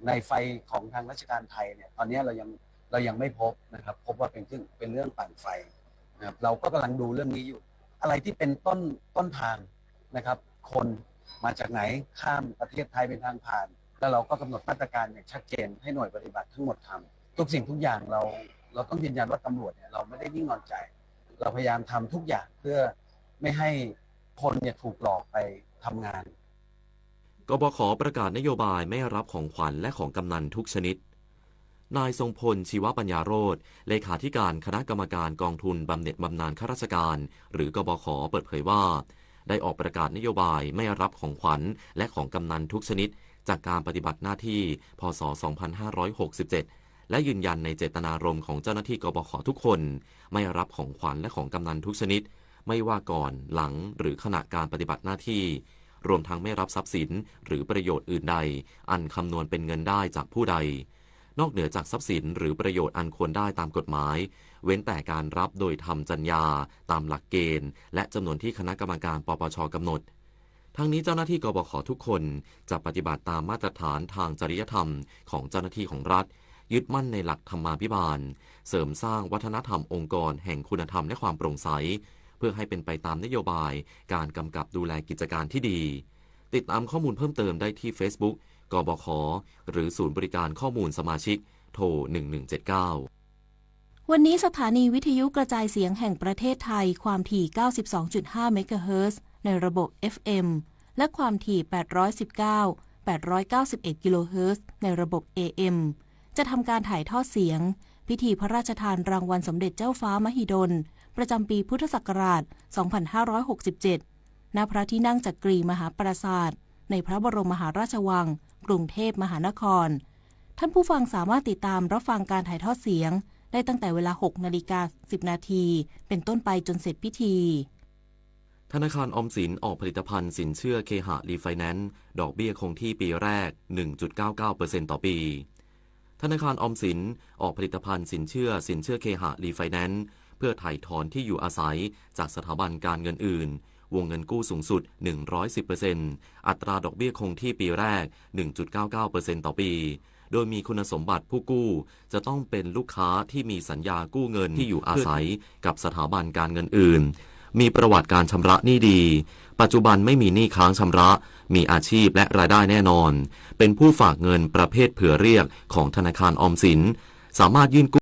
ในไฟของทางราชการไทยเนี่ยตอนนี้เรายังไม่พบนะครับพบว่าเป็นเรื่องปั่นไฟนะครับเราก็กำลังดูเรื่องนี้อยู่อะไรที่เป็นต้นทางนะครับคนมาจากไหนข้ามประเทศไทยเป็นทางผ่านแล้วเราก็กำหนดมาตรการอย่างชัดเจนให้หน่วยปฏิบัติทั้งหมดทำทุกสิ่งทุกอย่างเราต้องยืนยันว่าตำรวจเนี่ยเราไม่ได้นิ่งนอนใจเราพยายามทำทุกอย่างเพื่อไม่ให้คนเนี่ยถูกหลอกไปทำงานกบข.ประกาศนโยบายไม่รับของขวัญและของกำนันทุกชนิดนายทรงพลชีวปัญญาโรจน์เลขาธิการคณะกรรมการกองทุนบำเหน็จบำนาญข้าราชการหรือกบข.เปิดเผยว่าได้ออกประกาศนโยบายไม่รับของขวัญและของกำนันทุกชนิดจากการปฏิบัติหน้าที่พ.ศ. 2567และยืนยันในเจตนารมณ์ของเจ้าหน้าที่กบข.ทุกคนไม่รับของขวัญและของกำนันทุกชนิดไม่ว่าก่อนหลังหรือขณะการปฏิบัติหน้าที่รวมทั้งไม่รับทรัพย์สินหรือประโยชน์อื่นใดอันคำนวณเป็นเงินได้จากผู้ใดนอกเหนือจากทรัพย์สินหรือประโยชน์อันควรได้ตามกฎหมายเว้นแต่การรับโดยทำจรรยาตามหลักเกณฑ์และจำนวนที่คณะกรรมการปปช.กำหนดทั้งนี้เจ้าหน้าที่กบข.ทุกคนจะปฏิบัติตามมาตรฐานทางจริยธรรมของเจ้าหน้าที่ของรัฐยึดมั่นในหลักธรรมาภิบาลเสริมสร้างวัฒนธรรมองค์กรแห่งคุณธรรมและความโปร่งใสเพื่อให้เป็นไปตามนโยบายการกำกับดูแลกิจการที่ดี ติดตามข้อมูลเพิ่มเติมได้ที่ Facebook กบข.หรือศูนย์บริการข้อมูลสมาชิกโทร 1179 วันนี้สถานีวิทยุกระจายเสียงแห่งประเทศไทยความถี่ 92.5 เมกะเฮิรตซ์ในระบบ FM และความถี่ 891 กิโลเฮิรตซ์ในระบบ AM จะทำการถ่ายทอดเสียงพิธีพระราชทานรางวัลสมเด็จเจ้าฟ้ามหิดลประจำปีพุทธศักราช 2567 ณ พระที่นั่งจักรีมหาปราสาทในพระบรมมหาราชวังกรุงเทพมหานครท่านผู้ฟังสามารถติดตามรับฟังการถ่ายทอดเสียงได้ตั้งแต่เวลา 6:10 นาทีเป็นต้นไปจนเสร็จพิธีธนาคารออมสินออกผลิตภัณฑ์สินเชื่อเคหะรีไฟแนนซ์ดอกเบี้ยคงที่ปีแรก 1.99% ต่อปีธนาคารออมสินออกผลิตภัณฑ์สินเชื่อเคหะรีไฟแนนซ์เพื่อไถ่ถอนที่อยู่อาศัยจากสถาบันการเงินอื่นวงเงินกู้สูงสุด 110% อัตราดอกเบี้ยคงที่ปีแรก 1.99% ต่อปีโดยมีคุณสมบัติผู้กู้จะต้องเป็นลูกค้าที่มีสัญญากู้เงินที่อยู่อาศัยกับสถาบันการเงินอื่นมีประวัติการชำระหนี้ดีปัจจุบันไม่มีหนี้ค้างชำระมีอาชีพและรายได้แน่นอนเป็นผู้ฝากเงินประเภทเผื่อเรียกของธนาคารออมสินสามารถยื่นกู้